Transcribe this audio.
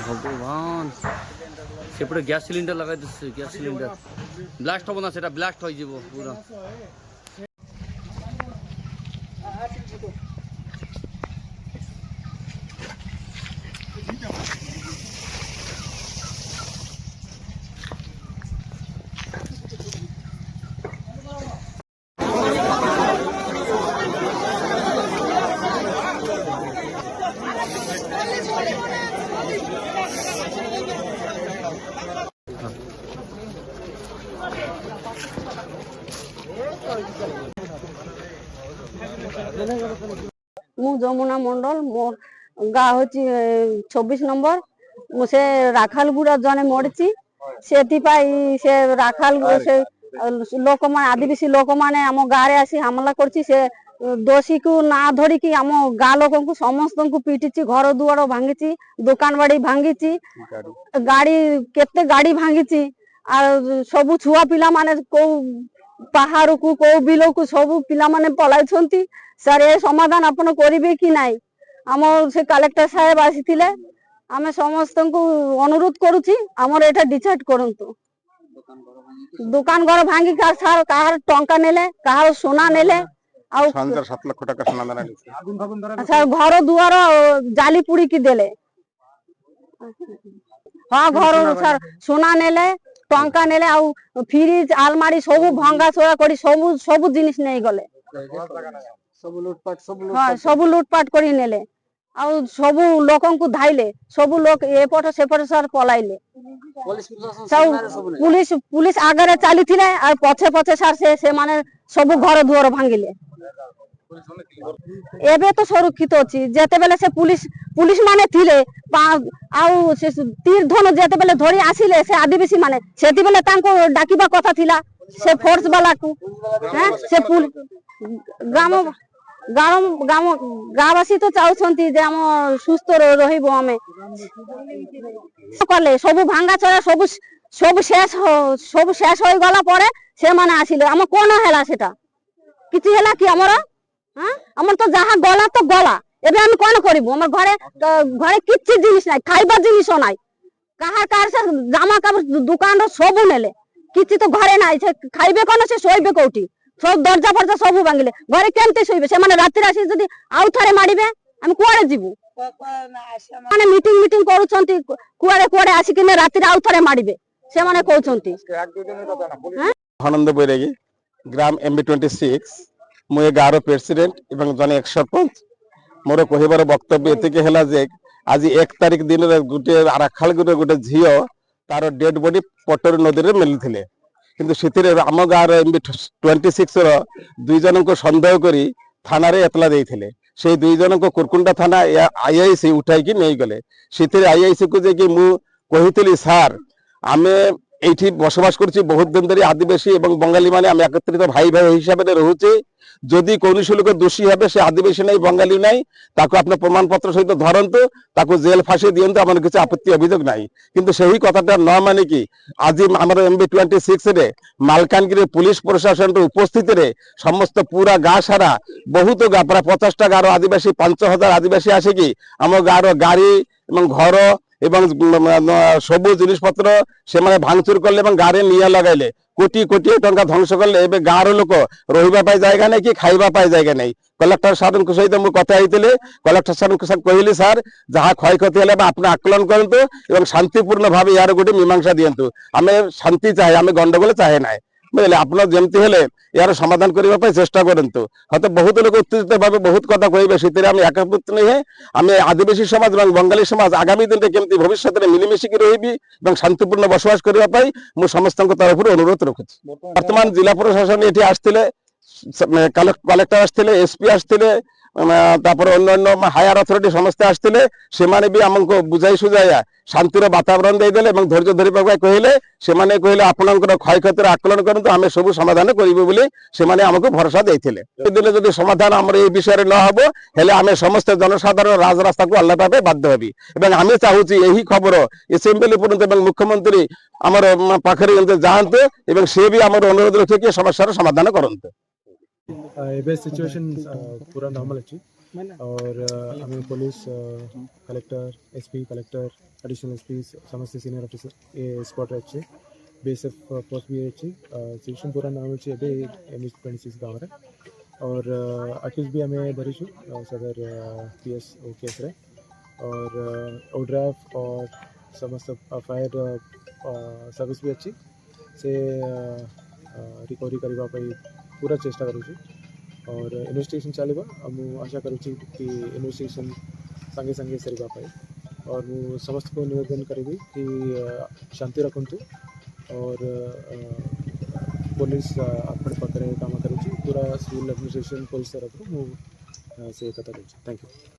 ভগবান সেপটে gas cylinder লাগাই দিচ্ছে গ্যাস সিলিন্ডার ব্লাস্ট হবো না সেটা ব্লাস্ট হয়ে যাব পুরো ମୁଁ ଯମୁନା ମଣ୍ଡଳ ମୋ ଗାଁ ହଉଛି 24 ନମ୍ବର ମୁଁ ସେ ରାଖାଲଗୁଡ଼ା ଜଣେ ମରିଛି ସେଥିପାଇଁ ସେ ରାଖାଲ ସେ ଲୋକମାନେ ଆଦିବାସୀ ଲୋକମାନେ ଆମ ଗାଁରେ ଆସି ହାମଲା କରିଛି ସେ ଦୋଷୀକୁ ନା ଧରିକି ଆମ ଗାଁ ଲୋକଙ୍କୁ ସମସ୍ତଙ୍କୁ ପିଟିଛି ଘର ଦୁଆର ଭାଙ୍ଗିଛି ଦୋକାନ ବାଡ଼ି ଭାଙ୍ଗିଛି ଗାଡ଼ି କେତେ ଗାଡ଼ି ଭାଙ୍ଗିଛି ଆଉ ସବୁ ଛୁଆ ପିଲାମାନେ କୋଉ ପାହାଡ଼କୁ କୋଉ ବିଲକୁ ସବୁ ପିଲାମାନେ ପଳାଇଛନ୍ତି ସାର୍ ଏ ସମାଧାନ ଆପଣ କରିବେ କି ନାହିଁ ଆମ ସେ କଲେକ୍ଟର ସାହେବ ଆସିଥିଲେ ଆମେ ସମସ୍ତଙ୍କୁ ଅନୁରୋଧ କରୁଛି ଆମର ଏଟା ଡିସାଇଡ୍ କରନ୍ତୁ ଦୋକାନ ଘର ଭାଙ୍ଗି କାହାର ଟଙ୍କା ନେଲେ କାହାର ସୁନା ନେଲେ ଆଉ ସାର୍ ଘର ଦୁଆର ଜାଲି ପୁଡ଼ିକି ଦେଲେ ହଁ ଘର ସାର୍ ସୁନା ନେଲେ ଟଙ୍କା ନେଲେ ଆଉ ଫ୍ରିଜ ଆଲମାରୀ ସବୁ ଭଙ୍ଗା ଚୋରା କରି ସବୁ ଜିନିଷ ନେଇଗଲେ ସବୁ ଲୁଟପାଟ କରି ନେଲେ ଆଉ ସବୁ ଲୋକଙ୍କୁ ଧାଇଲେ ସବୁ ଲୋକ ଏପଟ ସେପଟ ସାର୍ ପଳାଇଲେ ପୁଲିସ ଆଗରେ ଚାଲିଥିଲେ ଆଉ ପଛେ ପଛେ ସାର୍ ସେମାନେ ସବୁ ଘର ଦୁଆର ଭାଙ୍ଗିଲେ ଏବେ ତ ସୁରକ୍ଷିତ ଅଛି ଯେତେବେଳେ ସେ ପୁଲିସ ମାନେ ଥିଲେ ଆଉ ସେ ତୀର ଧନୁ ଯେତେବେଳେ ଧରି ଆସିଲେ ସେ ଆଦିବାସୀ ମାନେ ସେତେବେଳେ ତାଙ୍କୁ ଡାକିବା କଥା ଥିଲା ସେ ଫୋର୍ସ ବାଲାକୁ ସେ ଗାଁବାସୀ ତ ଚାହୁଁଛନ୍ତି ଯେ ଆମ ସୁସ୍ଥ ରହିବ ଆମେ କଲେ ସବୁ ଭାଙ୍ଗା ଚୋରା ସବୁ ଶେଷ ହୋଇଗଲା ପରେ ସେମାନେ ଆସିଲେ ଆମ କଣ ହେଲା ସେଟା କିଛି ହେଲା କି ଆମର ଆମର ତ ଯାହା ଗଲା ତ ଗଲା ଏବେ ଆମେ କଣ କରିବୁ ଆମର ଘରେ କିଛି ଜିନିଷ ନାହିଁ ଖାଇବା ଜିନିଷ ନାହିଁ କାହାର ସେ ଜାମା କାପଡ଼ ଦୋକାନର ସବୁ ନେଲେ କିଛି ତ ଘରେ ନାହିଁ ସେ ଖାଇବେ କଣ ସେ ଶୋଇବେ କୋଉଠି ସବୁ ଦରଜା ଫରଜା ସବୁ ଭାଙ୍ଗିଲେ ଘରେ କେମିତି ଶୋଇବେ ସେମାନେ ରାତିରେ ଆସି ଯଦି ଆଉ ଥରେ ମାଡ଼ିବେ ଆମେ କୁଆଡେ ଯିବୁ ମାନେ ମିଟିଂ କରୁଛନ୍ତି କୁଆଡେ ଆସିକିନା ରାତିରେ ଆଉ ଥରେ ମାଡ଼ିବେ ସେମାନେ କହୁଛନ୍ତି ଆନନ୍ଦ ବୈରାଗୀ ଗ୍ରାମ MB26 ମୁଁ ଏ ଗାଁର ପ୍ରେସିଡେଣ୍ଟ ଏବଂ ଜଣେ ଏକ୍ସ ସରପଞ୍ଚ ମୋର କହିବାର ବକ୍ତବ୍ୟ ଏତିକି ହେଲା ଯେ ଆଜି 1 ତାରିଖ ଦିନରେ ଗୋଟିଏ ରାଖାଲଗୁରେ ଗୋଟେ ଝିଅ ତାର ଡେଡ୍ ବଡି ପଟୋରୀ ନଦୀରେ ମିଳିଥିଲେ କିନ୍ତୁ ସେଥିରେ ଆମ ଗାଁର MB26 ର 2 ଜଣଙ୍କୁ ସନ୍ଦେହ କରି ଥାନାରେ ଏତଲା ଦେଇଥିଲେ ସେଇ 2 ଜଣଙ୍କୁ କୁରକୁଣ୍ଡା ଥାନା IIC ଉଠାଇକି ନେଇଗଲେ ସେଥିରେ IIC କୁ ଯାଇକି ମୁଁ କହିଥିଲି ସାର୍ ଆମେ এইটি বসবাস করছি বহুত দিন ধরে আদিবাসী এবং বঙ্গালী মানে আমি একত্রিত ভাই হিসাবে রয়েছে যদি কৌশি লোক দোষী হবে সে আদিবাসী নাই বঙ্গালী নাই তাকে আপনার প্রমাণপত্র সহিত ধরন্তু তাকে জেল ফাঁসি দিয়ন্তু আমার কিছু আপত্তি অভিযোগ নাই কিন্তু সেই কথাটা ন মানে কি আজ আমার MB26 রে মালকানগিরি পুলিশ প্রশাসনের উপস্থিতিরে সমস্ত পুরা গাঁ সারা বহুত গাঁ প্রায় 50টা গাঁর আদিবাসী 5000 আদিবাসী আসে কি আমার গাঁর গাড়ি এবং ঘর এবং সবু জিনিসপত্র সেমানে ভাঙচুর করলে এবং গাঁরে নিয়া লাগাইলে কোটি কোটি টঙ্কা ধ্বংস করলে এবে গাঁর লোক রহিবা পাই জায়গা নাই কি খাইবা পাই জায়গা নাই কলেক্টর সাহেবଙ୍କ সহিত ମୁଁ କଥା ହେଇଥିଲି কলেক্টর সাহেবଙ୍କ সাথে କହିଲି ସାର୍ ଯାହା କ୍ଷୟକ୍ଷତି ହେଲେ ଆପଣ ଆକଳନ କରନ୍ତୁ ଏବଂ ଶାନ୍ତିପୂର୍ଣ୍ଣ ଭାବେ ୟାର ଗୋଟେ ମୀମାଂସା ଦିଅନ୍ତୁ ଆମେ ଶାନ୍ତି ଚାहे ଆମେ ଗଣ୍ଡଗୋଳ ଚାहे ନାହିଁ বুঝলে আপনার যেমতি হলে ইয়ার সমাধান করা চেষ্টা করতু হয়তো বহুত লোক উত্তেজিত ভাবে বহুত কথা কইবে সেটা আমি একমত নহে আমি আদিবাসী সমাজ এবং বঙ্গালী সমাজ আগামী দিনে কেমতি ভবিষ্যতে মিলিমিশিকি রহিবি এবং শান্তিপূর্ণ বসবাস করা মু সমস্ত তরফর অনুরোধ রাখুছি বর্তমান জেলা প্রশাসন এটি আসলে কলেক্টর আসলে SP আসলে তারপরে অন্যান্য হায়ার অথরিটি সমস্তে আসলে সেমানে বি আমাকে বুঝাই সুঝাইয়া শান্তির বাতাবরণ দিয়ে এবং ধৈর্য ধরিবা কহিলে সেমানে কহিলে আপনার ক্ষয়ক্ষতির আকলন করতু আমি সবু সমাধান করবু বলে সেমানে আমাকে ভরসা দিয়েছিলে দিলে যদি সমাধান আমার এই বিষয়ে ন হব হলে আমি সমস্ত জনসাধারণ রাজরাস্তাকে আল্লাহ পাবে বাধ্য হবি এবং আমি চাহুছি এই খবর এসেম্বলি পর্যন্ত এবং মুখ্যমন্ত্রী আমার পাখে যাতে এবং সে বি আমার অনুরোধ রক্ষে সমস্যার সমাধান করতে ଏବେ ସିଚୁଏସନ୍ ପୁରା ନର୍ମାଲ ଅଛି और हमें police collector SP collector additional SP समस्त सीनियर ऑफिसर ये स्पॉट अच्छे बीएसएफ फोर्स भी अच्छी सिचुएशन पूरा नाम अच्छी अभी MH26 गाँव रे और अक्यूज भी हमें धरीशु सदर PS ओ केस रे और ओड्राफ और समस्त फायर सर्विस भी अच्छी से रिकवरी करबा पाई पूरा चेष्टा करूँ और इन्वेस्टिगेशन चलेगा मु आशा करूँ कि इन्वेस्टिगेशन संगे संगे सरीबा पाई और मु समस्त को निवेदन करी कि शांति रखंतु और पुलिस अपने पाखे काम करूँ पूरा सिविल एडमिनिस्ट्रेशन पुलिस तरफ से कथा करूँ। Thank you.